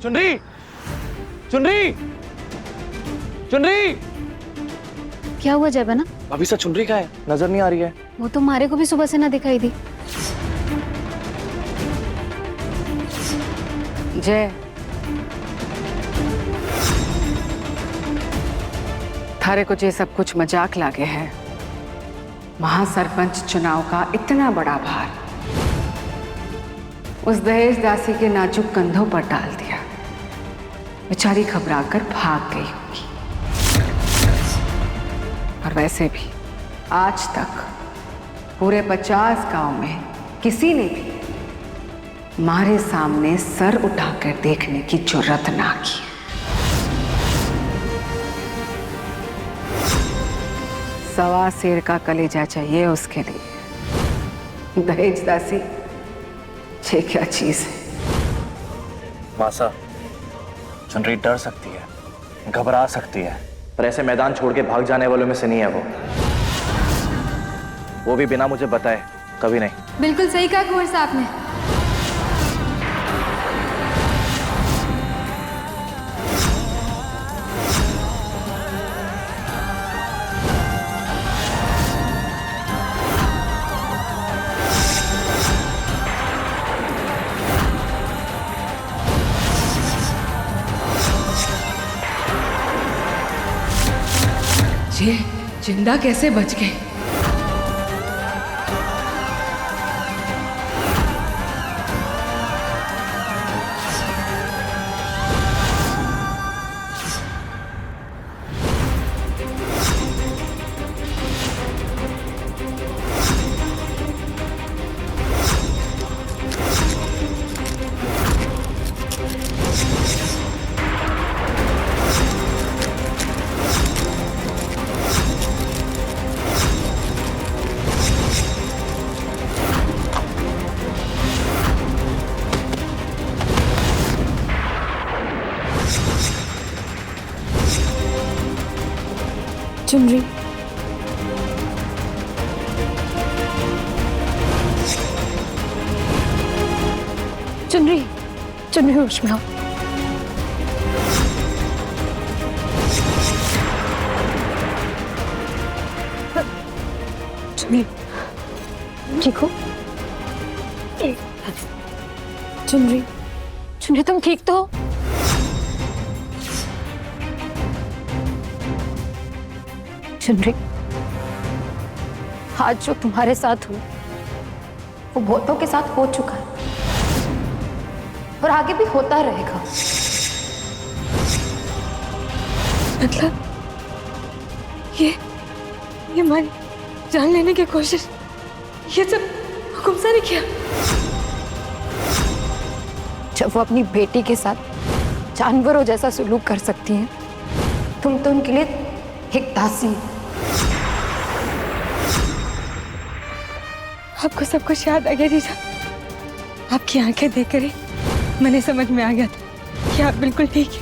चुनरी, चुनरी, चुनरी। क्या हुआ जय बना? अभी से चुनरी कहाँ है? नजर नहीं आ रही है। वो तो मारे को भी सुबह से ना दिखाई दी। जय, थारे को ये सब कुछ मजाक लागे है। महासरपंच चुनाव का इतना बड़ा भार उस दहेज दासी के नाजुक कंधों पर डाल दिया। बेचारी घबराकर भाग गई होगी। और वैसे भी आज तक पूरे 50 गांव में किसी ने भी मारे सामने सर उठाकर देखने की जुर्रत ना की। सवा शेर का कलेजा चाहिए उसके लिए। दहेज दासी ये क्या चीज है? मासा, चुनरी डर सकती है, घबरा सकती है, पर ऐसे मैदान छोड़ के भाग जाने वालों में से नहीं है वो भी बिना मुझे बताए कभी नहीं। बिल्कुल सही कहा कुंवर साहब ने। ये जिंदा कैसे बच गए? चुनरी, चुनरी, चुनरी होश में आओ। चुनरी, ठीक हो? चुनरी, चुनरी तुम ठीक तो हो? चुनरी, आज जो तुम्हारे साथ हुआ वो बहुतों के साथ हो चुका है और आगे भी होता रहेगा। मतलब ये हमारी जान लेने की कोशिश, ये सब हुकुमसा ने किया? जब वो अपनी बेटी के साथ जानवरों जैसा सुलूक कर सकती हैं, तुम तो उनके लिए एक दासी। आपको सब कुछ याद आ गया जीजा? आपकी आंखें देखकर ही मैंने समझ में आ गया था कि आप बिल्कुल ठीक है।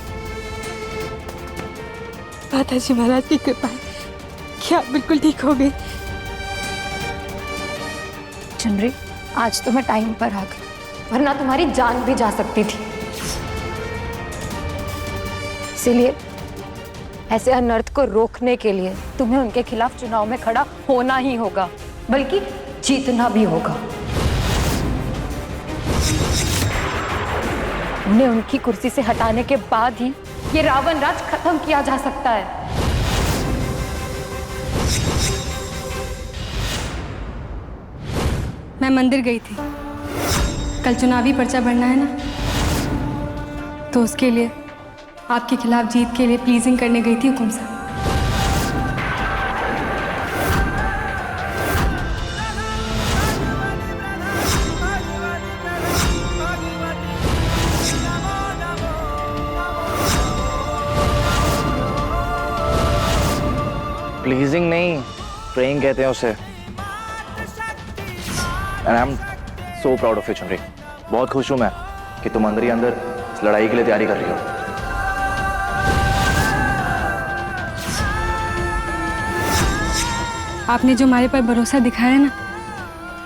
माताजी महाराज की कृपा है कि आप बिल्कुल ठीक हो गए। चुनरी, आज तो मैं टाइम पर आ गई, वरना तुम्हारी जान भी जा सकती थी। इसीलिए ऐसे अनर्थ को रोकने के लिए तुम्हें उनके खिलाफ चुनाव में खड़ा होना ही होगा, बल्कि जीतना भी होगा। उन्हें उनकी कुर्सी से हटाने के बाद ही ये रावण राज खत्म किया जा सकता है। मैं मंदिर गई थी, कल चुनावी पर्चा भरना है ना, तो उसके लिए आपके खिलाफ जीत के लिए प्लीजिंग करने गई थी हुकुम साहब। प्लीजिंग नहीं, प्रेइंग कहते हैं उसे। And I am so proud of you चुनरी। बहुत खुश हूं मैं कि तुम अंदर ही अंदर इस लड़ाई के लिए तैयारी कर रही हो। आपने जो हमारे पर भरोसा दिखाया है ना,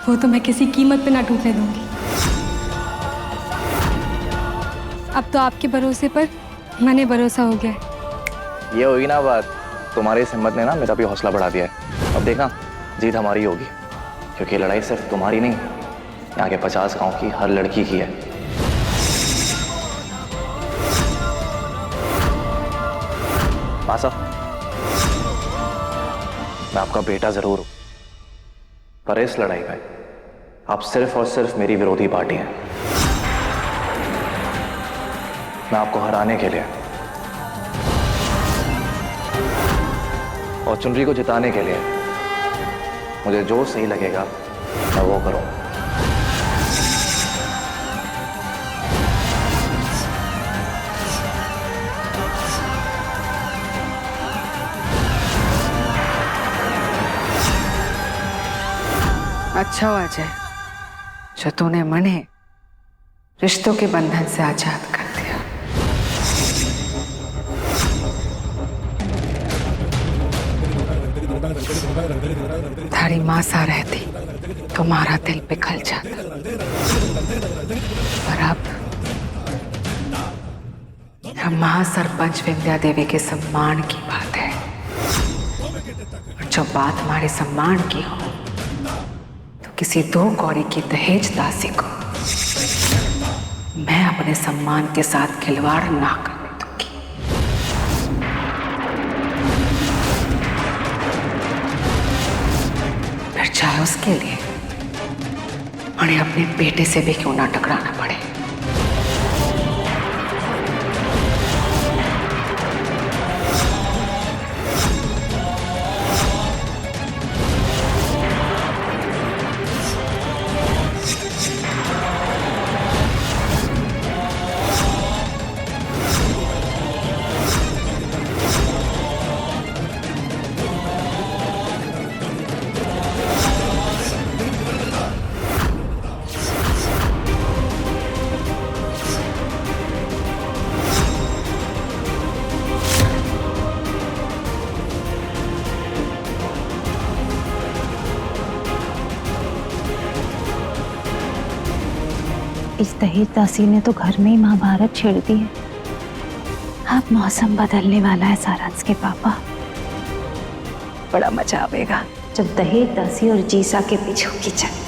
वो तो मैं किसी कीमत पे ना टूटने दूंगी। अब तो आपके भरोसे पर मने भरोसा हो गया है। ये हुई ना बात, तुम्हारी इस हिम्मत ने ना मेरा भी हौसला बढ़ा दिया है। अब देखना जीत हमारी होगी, क्योंकि ये लड़ाई सिर्फ तुम्हारी नहीं, यहाँ के 50 गांव की हर लड़की की है। मासा, मैं आपका बेटा जरूर हूं, पर इस लड़ाई में आप सिर्फ और सिर्फ मेरी विरोधी पार्टी हैं। मैं आपको हराने के लिए और चुनरी को जिताने के लिए मुझे जो सही लगेगा मैं वो करूंगा। अच्छा हुआ अजय, जो तूने मने रिश्तों के बंधन से आजाद कर दिया। थारी मासा रहती तुम्हारा दिल पिघल जाता, पर अब महासरपंच विंध्या देवी के सम्मान की बात है, और जो बात हमारे सम्मान की हो तो किसी 2 कौड़ी की दहेज दासी को मैं अपने सम्मान के साथ खिलवाड़ ना करने दूंगी। फिर चाहे उसके लिए उन्हें अपने बेटे से भी क्यों ना टकराना पड़े। इस दहेज दासी ने तो घर में ही महाभारत छेड़ दी है। अब मौसम बदलने वाला है सारांश के पापा। बड़ा मजा आएगा जब दहेज दासी और जीसा के पीछे होगी जंग।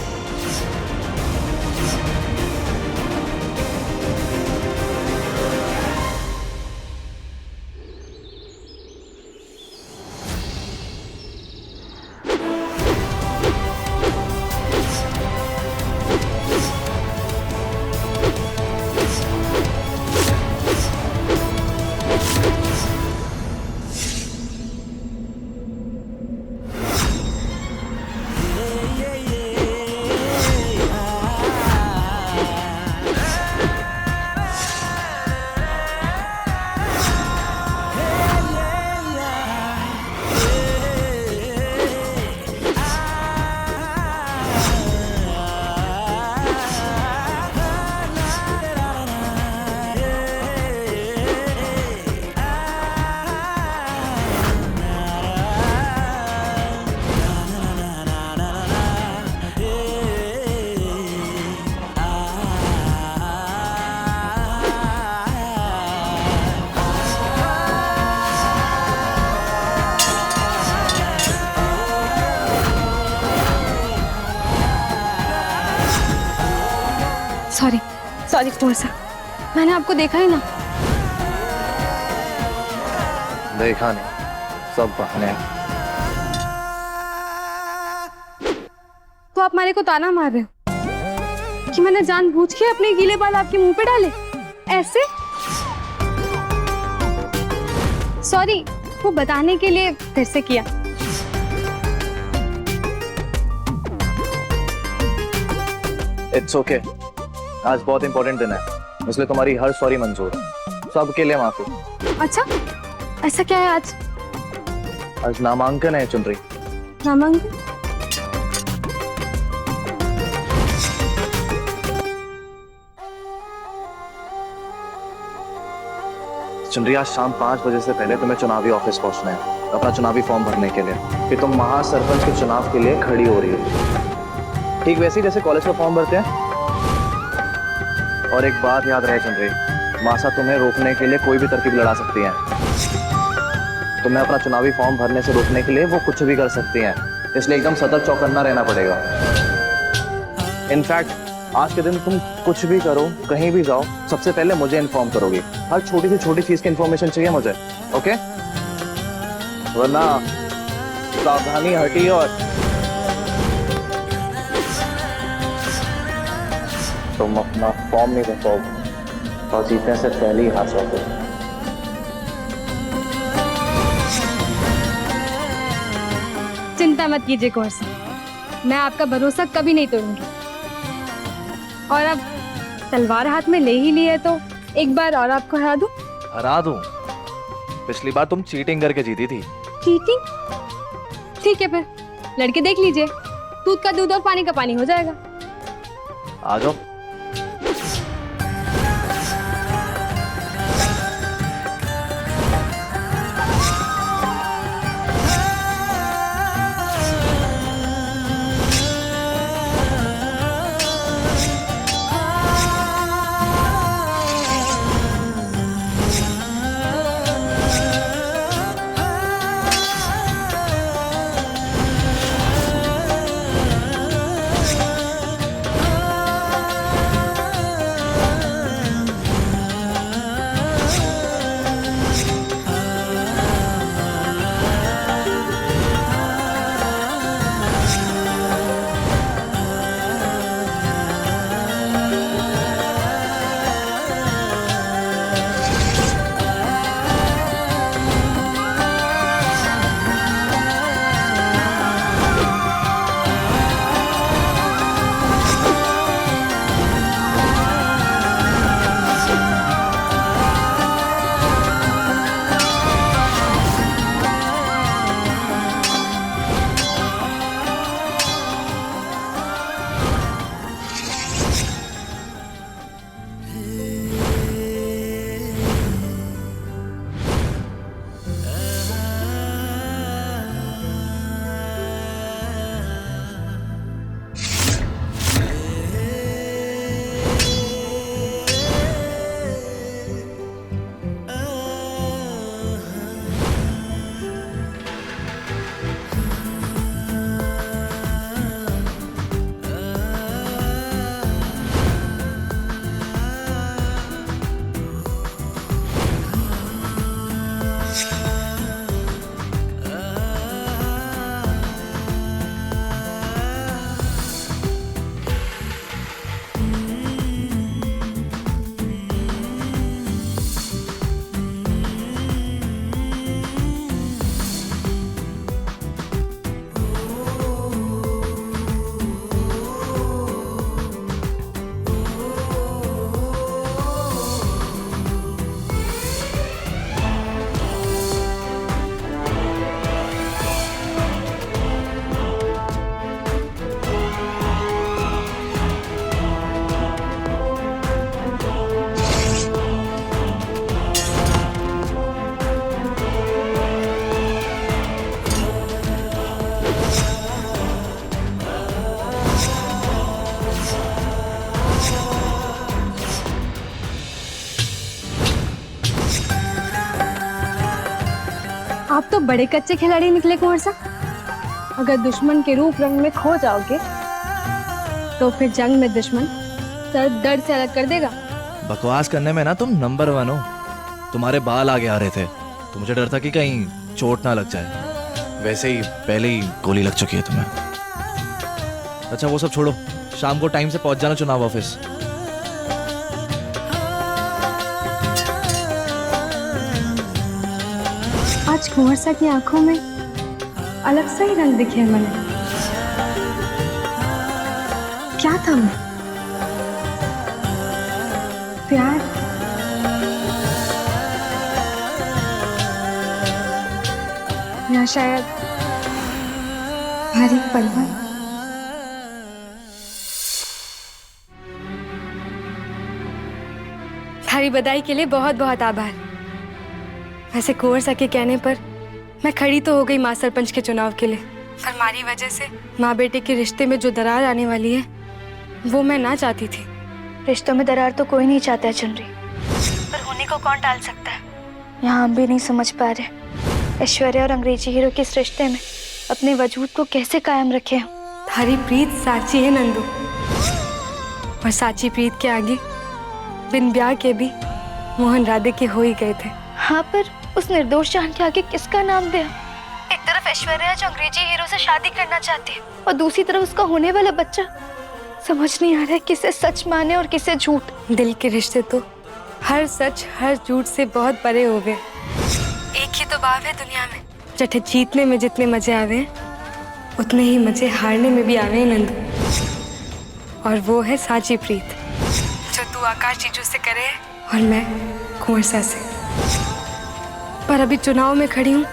सॉरी फूल सर, मैंने आपको देखा ही ना। देखा नहीं, सब बहाने हैं। तो आप मारे को ताना मार रहे हो कि मैंने जानबूझ के अपने गीले बाल आपके मुंह पे डाले ऐसे? सॉरी, वो बताने के लिए फिर से किया। इट्स ओके, आज बहुत इंपॉर्टेंट दिन है, इसलिए तुम्हारी हर सॉरी मंजूर है। सबके लिए माफी। अच्छा, ऐसा क्या है आज? आज नामांकन है चुनरी। नामांकन? चुनरी, आज शाम 5 बजे से पहले तुम्हें चुनावी ऑफिस पहुंचना है अपना चुनावी फॉर्म भरने के लिए। फिर तुम महासरपंच के चुनाव के लिए खड़ी हो रही हो, ठीक वैसे ही जैसे कॉलेज का फॉर्म भरते हैं। और एक बात याद रहे चुनरी, मासा तुम्हें रोकने के लिए कोई भी तरकीब लड़ा सकती हैं। तुम्हें अपना चुनावी फॉर्म भरने से रोकने के लिए वो कुछ भी कर सकती हैं, इसलिए एकदम सतर्क चौकन्ना रहना पड़ेगा। इनफैक्ट आज के दिन तुम कुछ भी करो, कहीं भी जाओ, सबसे पहले मुझे इन्फॉर्म करोगे। हर छोटी से छोटी चीज की इन्फॉर्मेशन चाहिए मुझे, ओके? वरना सावधानी हटी और तुम अपना फॉर्म नहीं भर पाओगे और जीतने से पहले ही हार जाओगे। चिंता मत कीजिए कुंवर सिंह, मैं आपका भरोसा कभी नहीं तोड़ूंगी। और अब तलवार हाथ में ले ही ली है तो एक बार और आपको हरा दूं? हरा दूं? पिछली बार तुम चीटिंग करके जीती थी। चीटिंग? ठीक है, फिर लड़के देख लीजिए, दूध का दूध और पानी का पानी हो जाएगा। आ जाओ। आप तो बड़े कच्चे खिलाड़ी निकले कुंवर साहब। अगर दुश्मन के रूप रंग में खो जाओगे तो फिर जंग में दुश्मन सर दर्द से अलग कर देगा। बकवास करने में ना तुम नंबर 1 हो। तुम्हारे बाल आगे आ रहे थे तो मुझे डर था कि कहीं चोट ना लग जाए। वैसे ही पहले ही गोली लग चुकी है तुम्हें। अच्छा वो सब छोड़ो, शाम को टाइम से पहुंच जाना चुनाव ऑफिस। आज कुंवर साहब की आंखों में अलग सा ही रंग दिखे मैंने। क्या था मैं? प्यार? या शायद हर एक पल में थारी बधाई के लिए बहुत बहुत आभार। वैसे कुंवर साहब के कहने पर मैं खड़ी तो हो गई मां सरपंच के चुनाव के लिए, पर हमारी वजह से माँ बेटे के रिश्ते में जो दरार आने वाली है वो मैं ना चाहती थी। रिश्तों में दरार तो कोई नहीं चाहता है चुनरी, पर कहानी को कौन टाल सकता है? यहाँ हम भी नहीं समझ पा रहे ऐश्वर्या और अंग्रेजी हीरो के इस रिश्ते में अपने वजूद को कैसे कायम रखे हम। थारी प्रीत साची है नंदू, और साची प्रीत के आगे बिन ब्याह के भी मोहन राधे के हो ही गए थे। हाँ, पर उस निर्दोष जान के आगे किसका नाम दे? एक तरफ ऐश्वर्या जो अंग्रेजी हीरो से शादी करना चाहती है और दूसरी तरफ उसका होने वाला बच्चा। समझ नहीं आ रहा है किसे सच माने और किसे झूठ। दिल के रिश्ते तो हर सच हर झूठ से बहुत परे हो गए। एक ही तो बात है दुनिया में, जठे जीतने में जितने मजे आवे उतने ही मजे हारने में भी आवे नंदू, और वो है साची प्रीत जो तू आकाश जीजू से करे और मैं कुंवर सा से। पर अभी चुनाव में खड़ी हूँ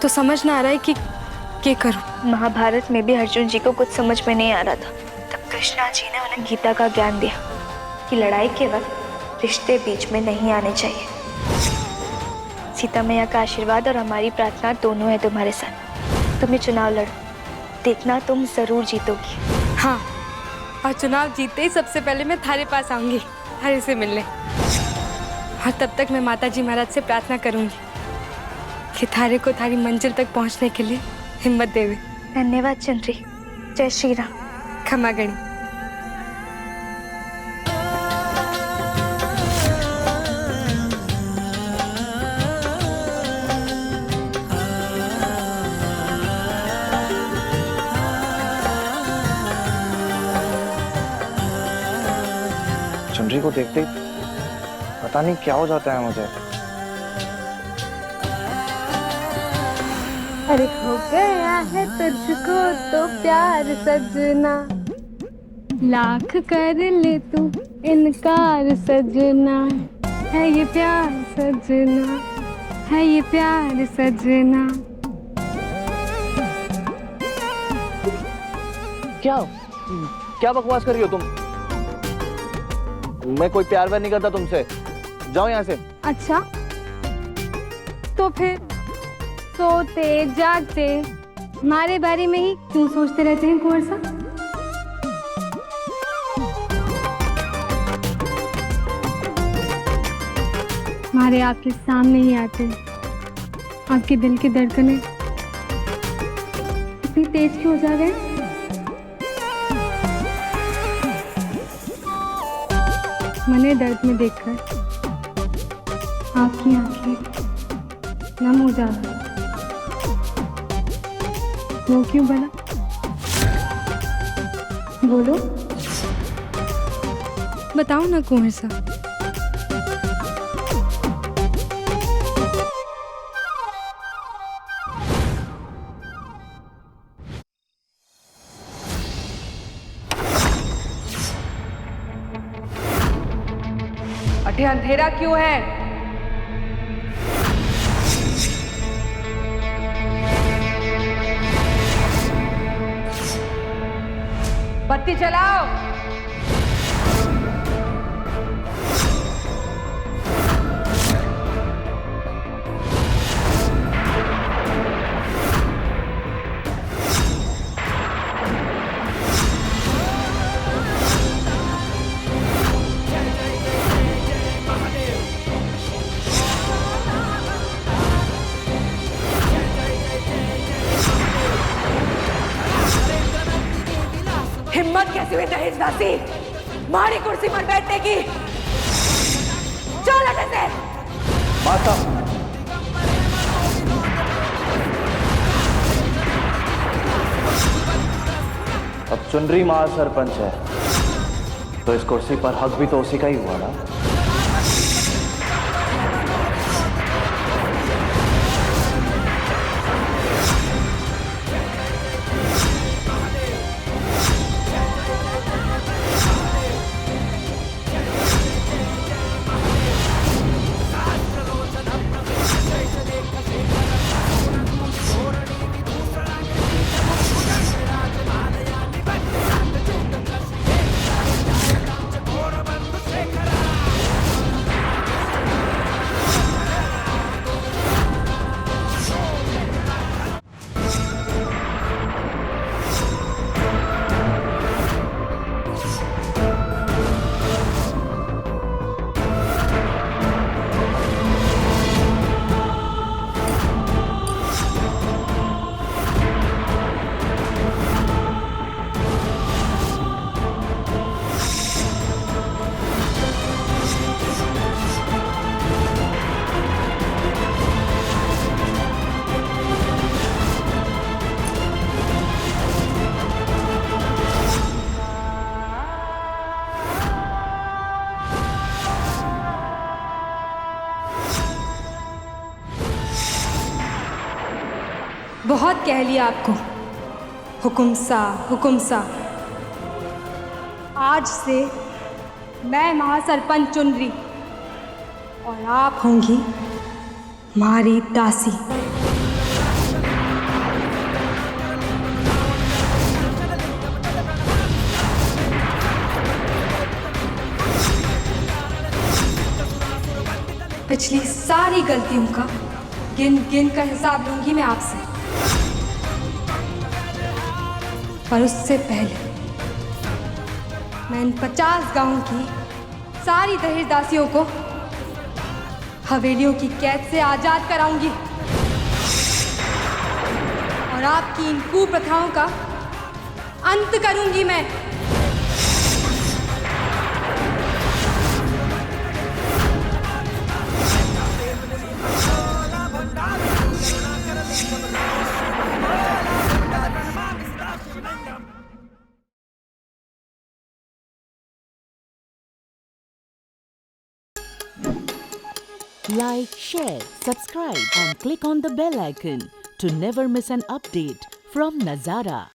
तो समझ ना आ रहा है कि क्या करूँ। महाभारत में भी अर्जुन जी को कुछ समझ में नहीं आ रहा था, तब कृष्णा जी ने उन्हें गीता का ज्ञान दिया कि लड़ाई के वक्त रिश्ते बीच में नहीं आने चाहिए। सीता मैया का आशीर्वाद और हमारी प्रार्थना दोनों है तुम्हारे साथ। तुम ये चुनाव लड़ो, देखना तुम जरूर जीतोगी। हाँ, और चुनाव जीतते ही सबसे पहले मैं थारे पास आऊंगी, थारे से मिलने। और तब तक मैं माता जी महाराज से प्रार्थना करूंगी कि थारे को थारी मंजिल तक पहुंचने के लिए हिम्मत देवे। धन्यवाद चंद्री। जय श्री राम। क्षमा गणी। चंद्री को देखते ही पता नहीं क्या हो जाता है मुझे। अरे हो गया है तुझको तो प्यार सजना, लाख कर ले तू इनकार सजना, है ये प्यार सजना, है ये प्यार सजना। क्या क्या बकवास कर रही हो तुम? मैं कोई प्यार व्यार नहीं करता तुमसे, जाओ यहाँ से। अच्छा, तो फिर सोते जागते हमारे बारे में ही क्यों सोचते रहते हैं कुंवर साहब? हमारे आपके सामने ही आते आपके दिल की धड़कनें इतनी तेज क्यों हो जा रहे हैं? मने दर्द में देखकर आपकी आंखें नम हो जाती। वो क्यों बना? बोलो, बताओ ना कुंवर साहब। अठे अंधेरा क्यों है? बत्ती चलाओ। हिम्मत कैसी हुई दहेज दासी मारी कुर्सी पर बैठने की? चल हटे से। माता, अब चुनरी महासरपंच है तो इस कुर्सी पर हक भी तो उसी का ही हुआ ना। बहुत कह लिया आपको, हुकुम सा। आज से मैं महासरपंच चुन रही और आप होंगी हमारी दासी। पिछली सारी गलतियों का गिन गिन कर हिसाब लूंगी मैं आपसे, पर उससे पहले मैं इन 50 गांवों की सारी दहेज दासियों को हवेलियों की कैद से आजाद कराऊंगी और आपकी इन कुप्रथाओं का अंत करूंगी मैं। Like, share, subscribe and click on the bell icon to never miss an update from Nazara.